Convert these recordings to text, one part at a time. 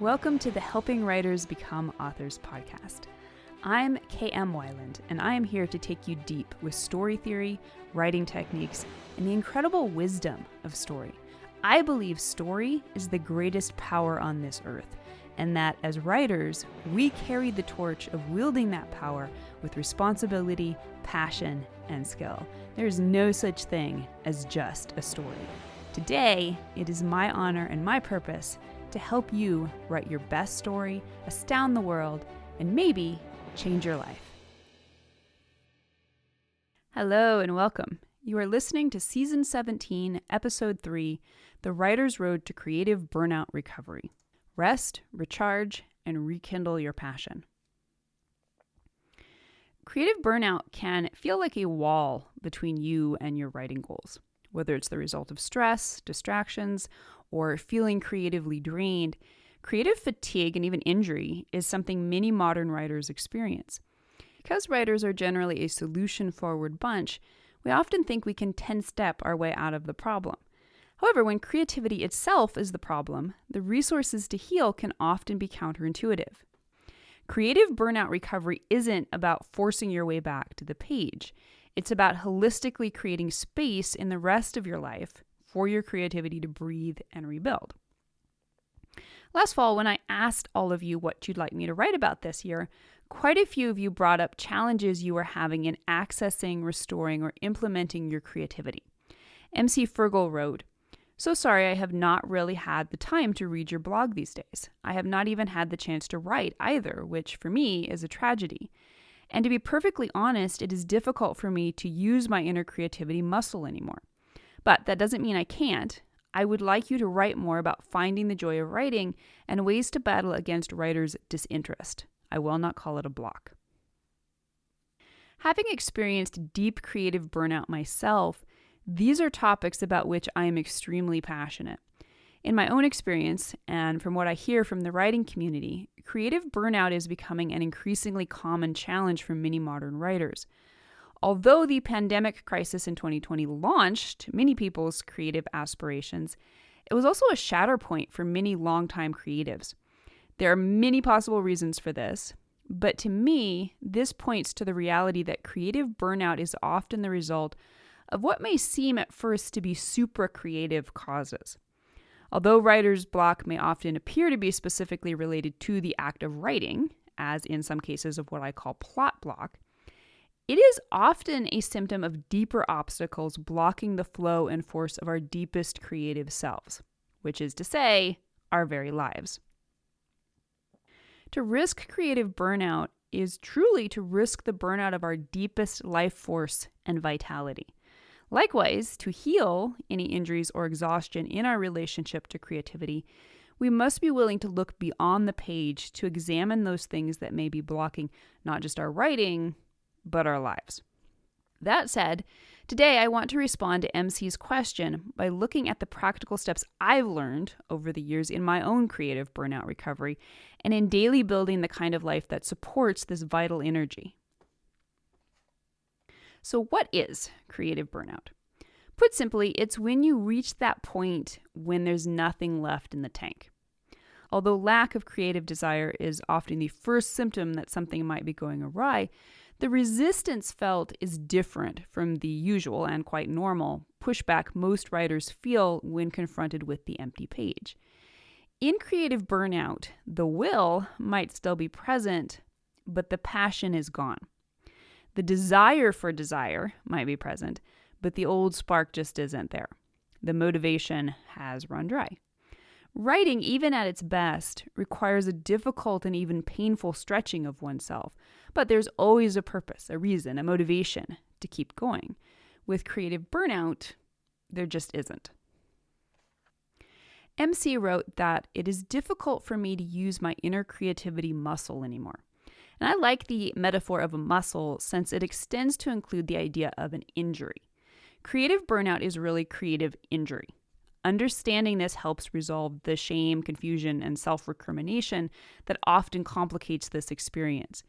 Welcome to the Helping Writers Become Authors podcast. I'm KM Weiland, and I am here to take you deep with story theory, writing techniques, and the incredible wisdom of story. I believe story is the greatest power on this earth, and that as writers, we carry the torch of wielding that power with responsibility, passion, and skill. There is no such thing as just a story. Today, it is my honor and my purpose to help you write your best story, astound the world, and maybe change your life. Hello and welcome. You are listening to Season 17, Episode 3, The Writer's Road to Creative Burnout Recovery. Rest, recharge, and rekindle your passion. Creative burnout can feel like a wall between you and your writing goals. Whether it's the result of stress, distractions, or feeling creatively drained, creative fatigue and even injury is something many modern writers experience. Because writers are generally a solution-forward bunch, we often think we can 10-step our way out of the problem. However, when creativity itself is the problem, the resources to heal can often be counterintuitive. Creative burnout recovery isn't about forcing your way back to the page. It's about holistically creating space in the rest of your life for your creativity to breathe and rebuild. Last fall, when I asked all of you what you'd like me to write about this year, quite a few of you brought up challenges you were having in accessing, restoring, or implementing your creativity. MC Fergal wrote, "So sorry I have not really had the time to read your blog these days. I have not even had the chance to write either, which for me is a tragedy. And to be perfectly honest, it is difficult for me to use my inner creativity muscle anymore. But that doesn't mean I can't. I would like you to write more about finding the joy of writing and ways to battle against writers' disinterest. I will not call it a block." Having experienced deep creative burnout myself, these are topics about which I am extremely passionate. In my own experience, and from what I hear from the writing community, creative burnout is becoming an increasingly common challenge for many modern writers. Although the pandemic crisis in 2020 launched many people's creative aspirations, it was also a shatter point for many longtime creatives. There are many possible reasons for this, but to me, this points to the reality that creative burnout is often the result of what may seem at first to be supra-creative causes. Although writer's block may often appear to be specifically related to the act of writing, as in some cases of what I call plot block, it is often a symptom of deeper obstacles blocking the flow and force of our deepest creative selves, which is to say, our very lives. To risk creative burnout is truly to risk the burnout of our deepest life force and vitality. Likewise, to heal any injuries or exhaustion in our relationship to creativity, we must be willing to look beyond the page to examine those things that may be blocking not just our writing, but our lives. That said, today I want to respond to MC's question by looking at the practical steps I've learned over the years in my own creative burnout recovery and in daily building the kind of life that supports this vital energy. So what is creative burnout? Put simply, it's when you reach that point when there's nothing left in the tank. Although lack of creative desire is often the first symptom that something might be going awry, the resistance felt is different from the usual and quite normal pushback most writers feel when confronted with the empty page. In creative burnout, the will might still be present, but the passion is gone. The desire for desire might be present, but the old spark just isn't there. The motivation has run dry. Writing, even at its best, requires a difficult and even painful stretching of oneself, but there's always a purpose, a reason, a motivation to keep going. With creative burnout, there just isn't. MC wrote that it is difficult for me to use my inner creativity muscle anymore. And I like the metaphor of a muscle since it extends to include the idea of an injury. Creative burnout is really creative injury. Understanding this helps resolve the shame, confusion, and self-recrimination that often complicates this experience.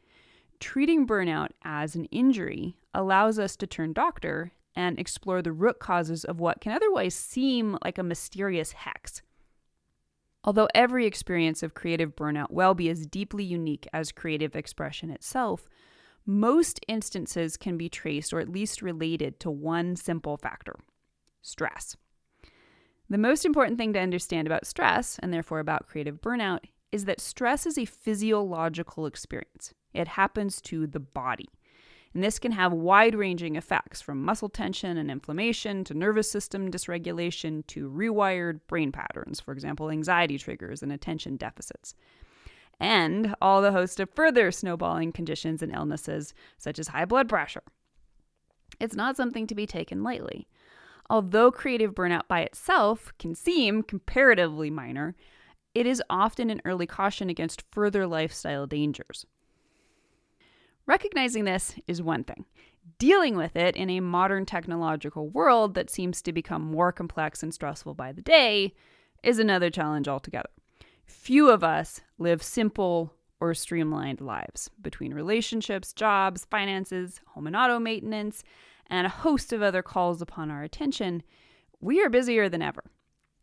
Treating burnout as an injury allows us to turn doctor and explore the root causes of what can otherwise seem like a mysterious hex. Although every experience of creative burnout will be as deeply unique as creative expression itself, most instances can be traced or at least related to one simple factor: stress. The most important thing to understand about stress, and therefore about creative burnout, is that stress is a physiological experience. It happens to the body. And this can have wide-ranging effects, from muscle tension and inflammation to nervous system dysregulation to rewired brain patterns, for example, anxiety triggers and attention deficits. And all the host of further snowballing conditions and illnesses, such as high blood pressure. It's not something to be taken lightly. Although creative burnout by itself can seem comparatively minor, it is often an early caution against further lifestyle dangers. Recognizing this is one thing. Dealing with it in a modern technological world that seems to become more complex and stressful by the day is another challenge altogether. Few of us live simple or streamlined lives. Between relationships, jobs, finances, home and auto maintenance, and a host of other calls upon our attention, we are busier than ever.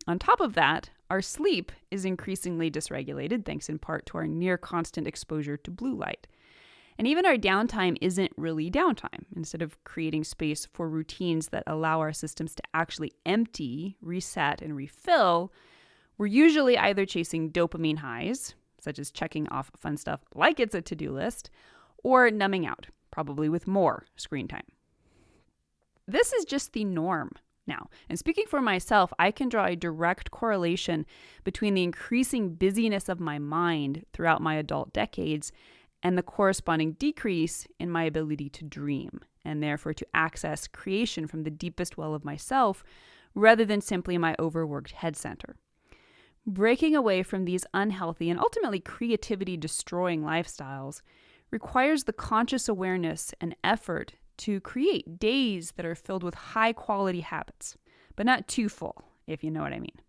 On top of that, our sleep is increasingly dysregulated, thanks in part to our near constant exposure to blue light. And even our downtime isn't really downtime. Instead of creating space for routines that allow our systems to actually empty, reset, and refill, we're usually either chasing dopamine highs, such as checking off fun stuff like it's a to-do list, or numbing out, probably with more screen time. This is just the norm now. And speaking for myself, I can draw a direct correlation between the increasing busyness of my mind throughout my adult decades and the corresponding decrease in my ability to dream, and therefore to access creation from the deepest well of myself, rather than simply my overworked head center. Breaking away from these unhealthy and ultimately creativity-destroying lifestyles requires the conscious awareness and effort to create days that are filled with high-quality habits, but not too full, if you know what I mean.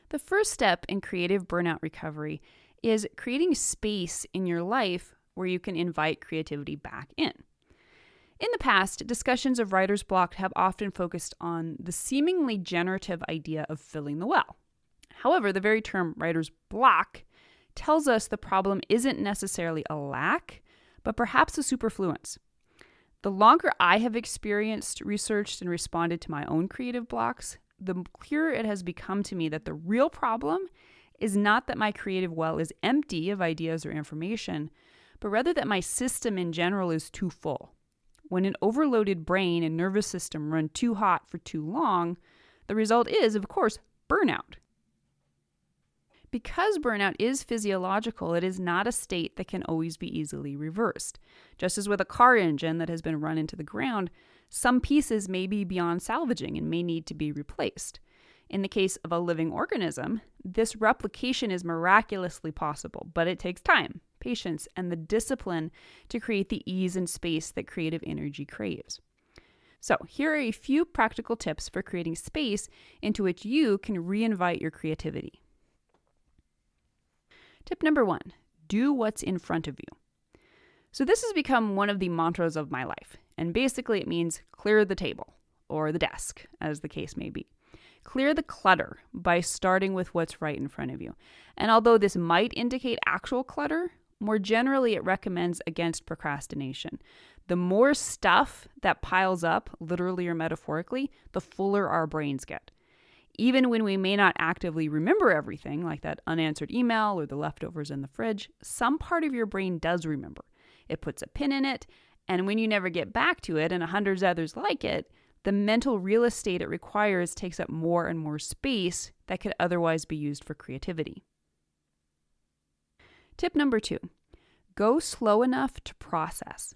The first step in creative burnout recovery is creating space in your life where you can invite creativity back in. In the past, discussions of writer's block have often focused on the seemingly generative idea of filling the well. However, the very term writer's block tells us the problem isn't necessarily a lack, but perhaps a superfluence. The longer I have experienced, researched, and responded to my own creative blocks, the clearer it has become to me that the real problem is not that my creative well is empty of ideas or information, but rather that my system in general is too full. When an overloaded brain and nervous system run too hot for too long, the result is, of course, burnout. Because burnout is physiological, it is not a state that can always be easily reversed. Just as with a car engine that has been run into the ground, some pieces may be beyond salvaging and may need to be replaced. In the case of a living organism, this replication is miraculously possible, but it takes time, patience, and the discipline to create the ease and space that creative energy craves. So, here are a few practical tips for creating space into which you can reinvite your creativity. Tip number 1, do what's in front of you. So this has become one of the mantras of my life, and basically it means clear the table, or the desk, as the case may be. Clear the clutter by starting with what's right in front of you. And although this might indicate actual clutter, more generally it recommends against procrastination. The more stuff that piles up, literally or metaphorically, the fuller our brains get. Even when we may not actively remember everything, like that unanswered email or the leftovers in the fridge, some part of your brain does remember. It puts a pin in it, and when you never get back to it, and 100 others like it, the mental real estate it requires takes up more and more space that could otherwise be used for creativity. Tip number 2, go slow enough to process.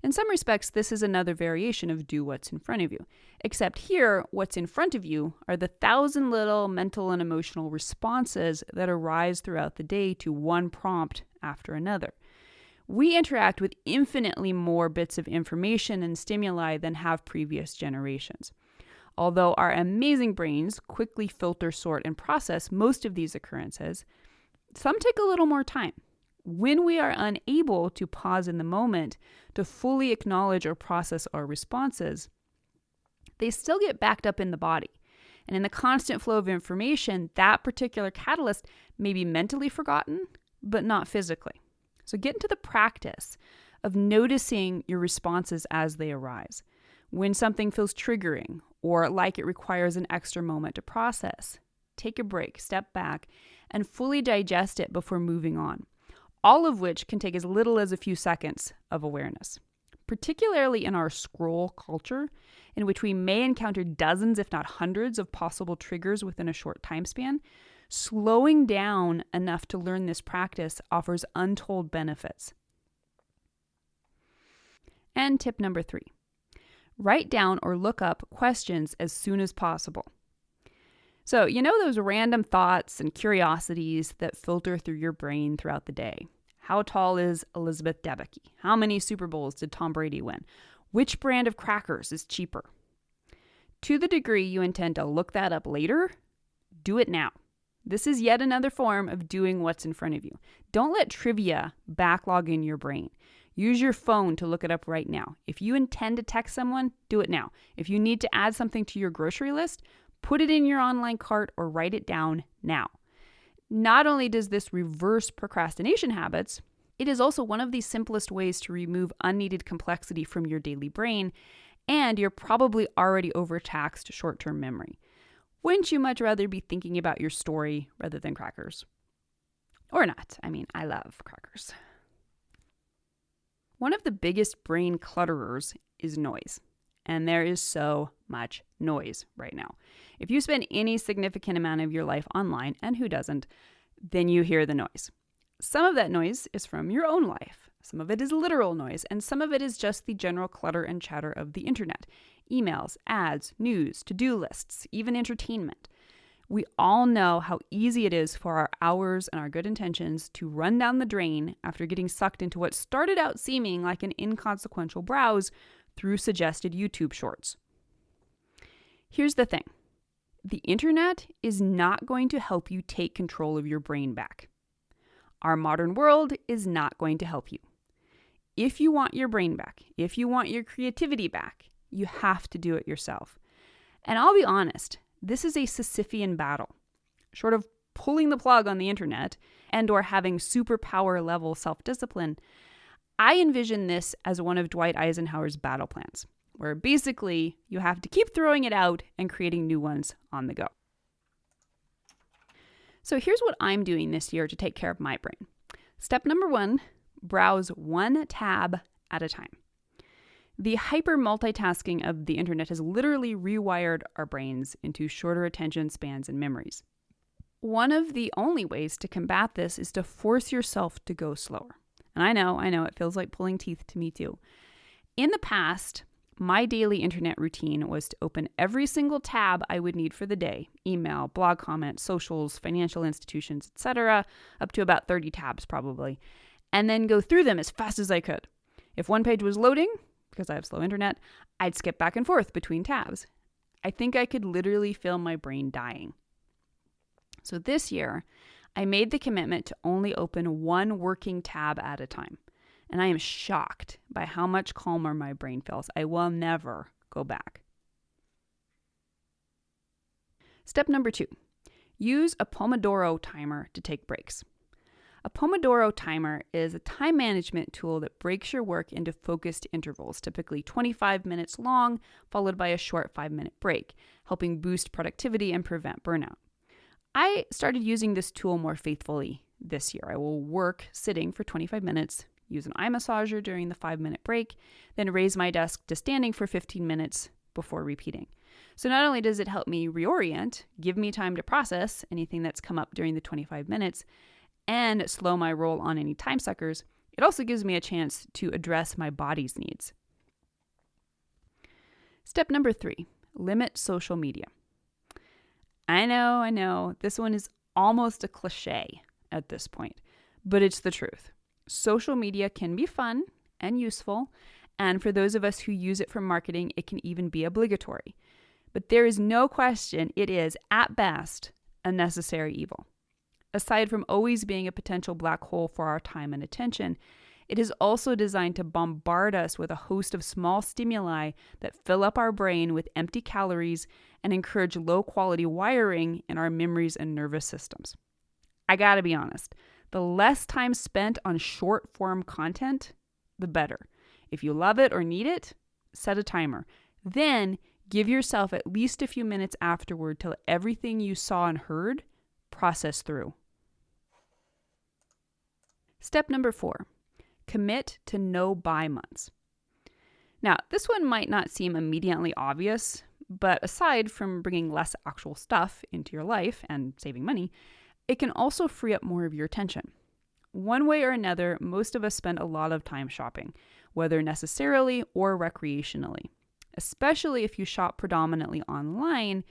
In some respects, this is another variation of do what's in front of you, except here, what's in front of you are the 1,000 little mental and emotional responses that arise throughout the day to one prompt after another. We interact with infinitely more bits of information and stimuli than have previous generations. Although our amazing brains quickly filter, sort, and process most of these occurrences, some take a little more time. When we are unable to pause in the moment to fully acknowledge or process our responses, they still get backed up in the body. And in the constant flow of information, that particular catalyst may be mentally forgotten, but not physically. So get into the practice of noticing your responses as they arise. When something feels triggering or like it requires an extra moment to process, take a break, step back, and fully digest it before moving on. All of which can take as little as a few seconds of awareness. Particularly in our scroll culture, in which we may encounter dozens, if not hundreds, of possible triggers within a short time span, slowing down enough to learn this practice offers untold benefits. And tip number 3, write down or look up questions as soon as possible. So, those random thoughts and curiosities that filter through your brain throughout the day. How tall is Elizabeth Debicki? How many Super Bowls did Tom Brady win? Which brand of crackers is cheaper? To the degree you intend to look that up later, do it now. This is yet another form of doing what's in front of you. Don't let trivia backlog in your brain. Use your phone to look it up right now. If you intend to text someone, do it now. If you need to add something to your grocery list, put it in your online cart or write it down now. Not only does this reverse procrastination habits, it is also one of the simplest ways to remove unneeded complexity from your daily brain and your probably already overtaxed short-term memory. Wouldn't you much rather be thinking about your story rather than crackers? Or not. I love crackers. One of the biggest brain clutterers is noise. And there is so much noise right now. If you spend any significant amount of your life online, and who doesn't, then you hear the noise. Some of that noise is from your own life. Some of it is literal noise, and some of it is just the general clutter and chatter of the internet. Emails, ads, news, to-do lists, even entertainment. We all know how easy it is for our hours and our good intentions to run down the drain after getting sucked into what started out seeming like an inconsequential browse through suggested YouTube shorts. Here's the thing. The internet is not going to help you take control of your brain back. Our modern world is not going to help you. If you want your brain back, if you want your creativity back, you have to do it yourself. And I'll be honest, this is a Sisyphean battle. Short of pulling the plug on the internet and or having superpower level self-discipline, I envision this as one of Dwight Eisenhower's battle plans, where basically you have to keep throwing it out and creating new ones on the go. So here's what I'm doing this year to take care of my brain. Step number 1, browse one tab at a time. The hyper multitasking of the internet has literally rewired our brains into shorter attention spans and memories. One of the only ways to combat this is to force yourself to go slower. And I know, it feels like pulling teeth to me too. In the past, my daily internet routine was to open every single tab I would need for the day, email, blog comments, socials, financial institutions, etc., up to about 30 tabs probably, and then go through them as fast as I could. If one page was loading, because I have slow internet, I'd skip back and forth between tabs. I think I could literally feel my brain dying. So this year, I made the commitment to only open one working tab at a time. And I am shocked by how much calmer my brain feels. I will never go back. Step number 2, use a Pomodoro timer to take breaks. A Pomodoro timer is a time management tool that breaks your work into focused intervals, typically 25 minutes long, followed by a short 5-minute break, helping boost productivity and prevent burnout. I started using this tool more faithfully this year. I will work sitting for 25 minutes, use an eye massager during the 5-minute break, then raise my desk to standing for 15 minutes before repeating. So not only does it help me reorient, give me time to process anything that's come up during the 25 minutes, and slow my roll on any time suckers, it also gives me a chance to address my body's needs. Step number 3, limit social media. I know, this one is almost a cliche at this point, but it's the truth. Social media can be fun and useful, and for those of us who use it for marketing, it can even be obligatory. But there is no question it is, at best, a necessary evil. Aside from always being a potential black hole for our time and attention, it is also designed to bombard us with a host of small stimuli that fill up our brain with empty calories and encourage low quality wiring in our memories and nervous systems. I gotta be honest, the less time spent on short form content, the better. If you love it or need it, set a timer. Then give yourself at least a few minutes afterward to let everything you saw and heard process through. Step number 4, commit to no buy months. Now, this one might not seem immediately obvious, but aside from bringing less actual stuff into your life and saving money, it can also free up more of your attention. One way or another, most of us spend a lot of time shopping, whether necessarily or recreationally. Especially if you shop predominantly online,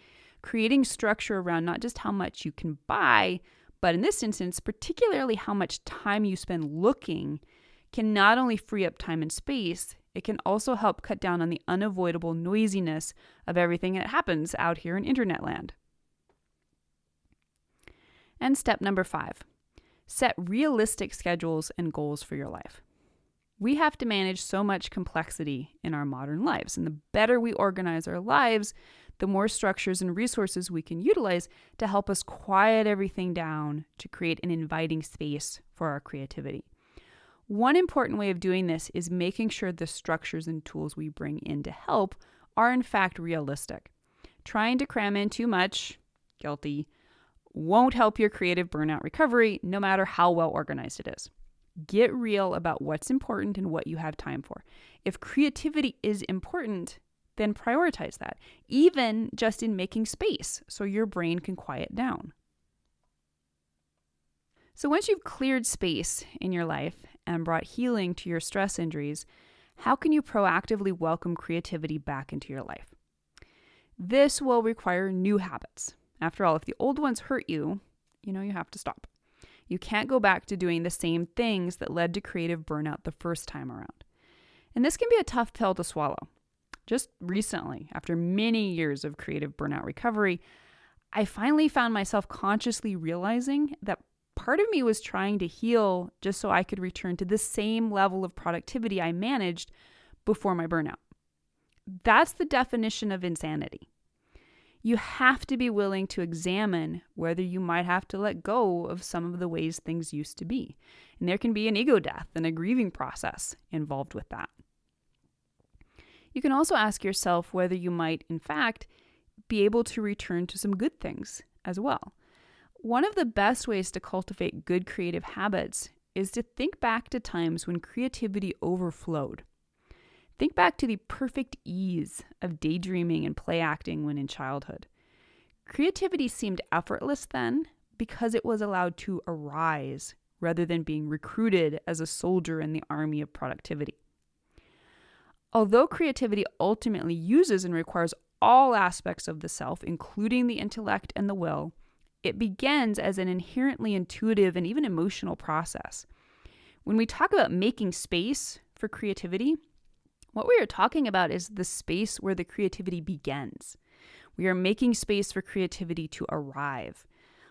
creating structure around not just how much you can buy, but in this instance, particularly how much time you spend looking, can not only free up time and space, it can also help cut down on the unavoidable noisiness of everything that happens out here in internet land. And step number 5, set realistic schedules and goals for your life. We have to manage so much complexity in our modern lives, and the better we organize our lives, the more structures and resources we can utilize to help us quiet everything down to create an inviting space for our creativity. One important way of doing this is making sure the structures and tools we bring in to help are in fact realistic. Trying to cram in too much, guilty, won't help your creative burnout recovery, no matter how well organized it is. Get real about what's important and what you have time for. If creativity is important, then prioritize that, even just in making space so your brain can quiet down. So once you've cleared space in your life and brought healing to your stress injuries, how can you proactively welcome creativity back into your life? This will require new habits. After all, if the old ones hurt you, you have to stop. You can't go back to doing the same things that led to creative burnout the first time around. And this can be a tough pill to swallow. Just recently, after many years of creative burnout recovery, I finally found myself consciously realizing that part of me was trying to heal just so I could return to the same level of productivity I managed before my burnout. That's the definition of insanity. You have to be willing to examine whether you might have to let go of some of the ways things used to be. And there can be an ego death and a grieving process involved with that. You can also ask yourself whether you might, in fact, be able to return to some good things as well. One of the best ways to cultivate good creative habits is to think back to times when creativity overflowed. Think back to the perfect ease of daydreaming and play acting when in childhood. Creativity seemed effortless then because it was allowed to arise rather than being recruited as a soldier in the army of productivity. Although creativity ultimately uses and requires all aspects of the self, including the intellect and the will, it begins as an inherently intuitive and even emotional process. When we talk about making space for creativity, what we are talking about is the space where the creativity begins. We are making space for creativity to arrive.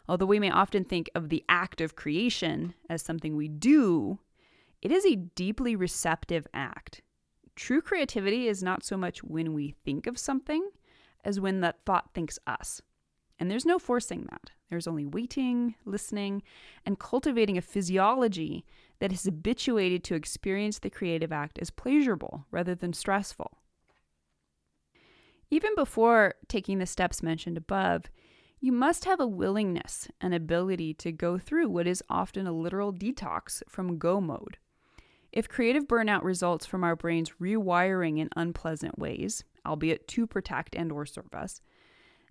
Although we may often think of the act of creation as something we do, it is a deeply receptive act. True creativity is not so much when we think of something as when that thought thinks us. And there's no forcing that. There's only waiting, listening, and cultivating a physiology that is habituated to experience the creative act as pleasurable rather than stressful. Even before taking the steps mentioned above, you must have a willingness and ability to go through what is often a literal detox from go mode. If creative burnout results from our brains rewiring in unpleasant ways, albeit to protect and or serve us,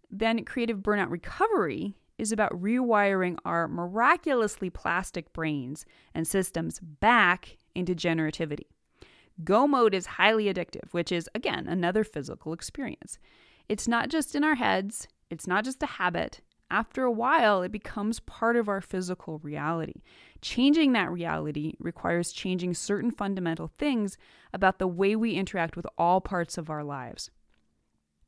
then creative burnout recovery is about rewiring our miraculously plastic brains and systems back into generativity. Go mode is highly addictive, which is, again, another physical experience. It's not just in our heads. It's not just a habit. After a while, it becomes part of our physical reality. Changing that reality requires changing certain fundamental things about the way we interact with all parts of our lives.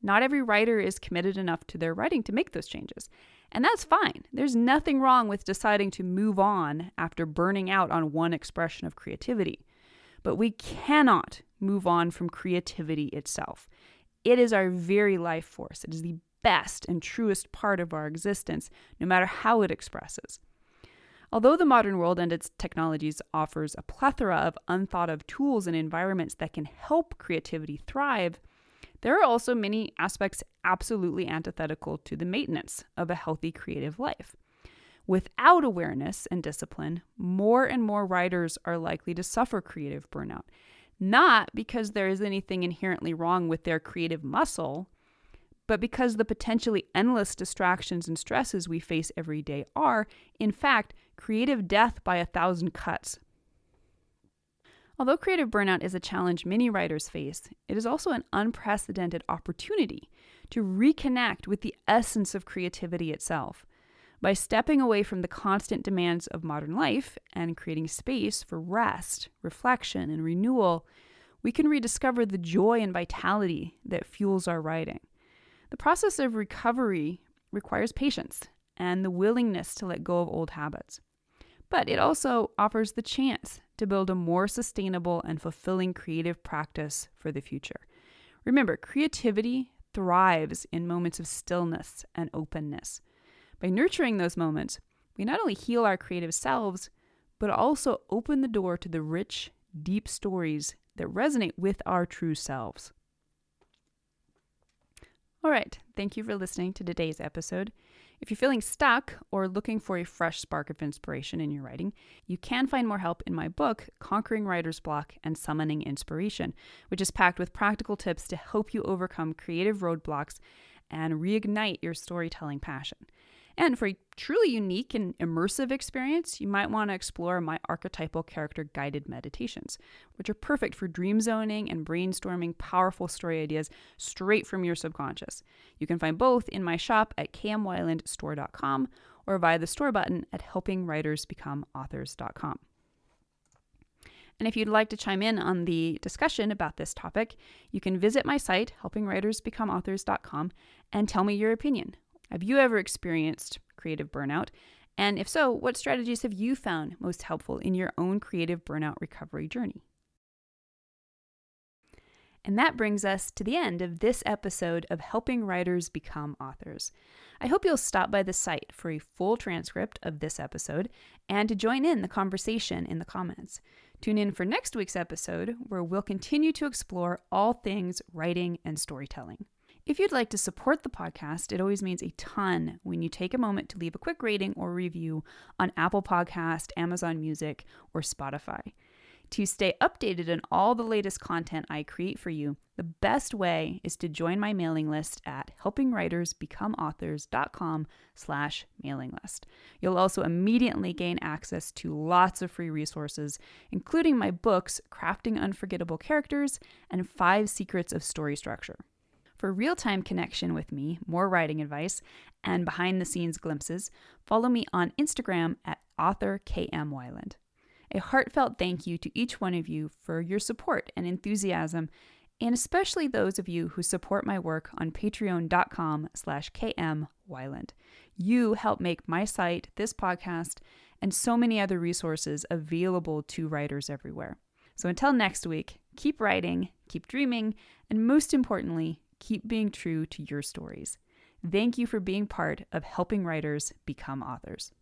Not every writer is committed enough to their writing to make those changes. And that's fine. There's nothing wrong with deciding to move on after burning out on one expression of creativity. But we cannot move on from creativity itself. It is our very life force. It is the best and truest part of our existence, no matter how it expresses. Although the modern world and its technologies offers a plethora of unthought of tools and environments that can help creativity thrive, there are also many aspects absolutely antithetical to the maintenance of a healthy creative life. Without awareness and discipline, more and more writers are likely to suffer creative burnout, not because there is anything inherently wrong with their creative muscle, but because the potentially endless distractions and stresses we face every day are, in fact, creative death by 1,000 cuts. Although creative burnout is a challenge many writers face, it is also an unprecedented opportunity to reconnect with the essence of creativity itself. By stepping away from the constant demands of modern life and creating space for rest, reflection, and renewal, we can rediscover the joy and vitality that fuels our writing. The process of recovery requires patience and the willingness to let go of old habits. But it also offers the chance to build a more sustainable and fulfilling creative practice for the future. Remember, creativity thrives in moments of stillness and openness. By nurturing those moments, we not only heal our creative selves, but also open the door to the rich, deep stories that resonate with our true selves. All right, thank you for listening to today's episode. If you're feeling stuck or looking for a fresh spark of inspiration in your writing, you can find more help in my book, Conquering Writer's Block and Summoning Inspiration, which is packed with practical tips to help you overcome creative roadblocks and reignite your storytelling passion. And for a truly unique and immersive experience, you might want to explore my archetypal character guided meditations, which are perfect for dream zoning and brainstorming powerful story ideas straight from your subconscious. You can find both in my shop at kmwylandstore.com or via the store button at helpingwritersbecomeauthors.com. And if you'd like to chime in on the discussion about this topic, you can visit my site, helpingwritersbecomeauthors.com, and tell me your opinion. Have you ever experienced creative burnout? And if so, what strategies have you found most helpful in your own creative burnout recovery journey? And that brings us to the end of this episode of Helping Writers Become Authors. I hope you'll stop by the site for a full transcript of this episode and to join in the conversation in the comments. Tune in for next week's episode, where we'll continue to explore all things writing and storytelling. If you'd like to support the podcast, it always means a ton when you take a moment to leave a quick rating or review on Apple Podcast, Amazon Music, or Spotify. To stay updated on all the latest content I create for you, the best way is to join my mailing list at helpingwritersbecomeauthors.com/mailing list. You'll also immediately gain access to lots of free resources, including my books, Crafting Unforgettable Characters and 5 Secrets of Story Structure. For real-time connection with me, more writing advice, and behind-the-scenes glimpses, follow me on Instagram at authorkmwyland. A heartfelt thank you to each one of you for your support and enthusiasm, and especially those of you who support my work on patreon.com/kmwyland. You help make my site, this podcast, and so many other resources available to writers everywhere. So until next week, keep writing, keep dreaming, and most importantly, keep being true to your stories. Thank you for being part of Helping Writers Become Authors.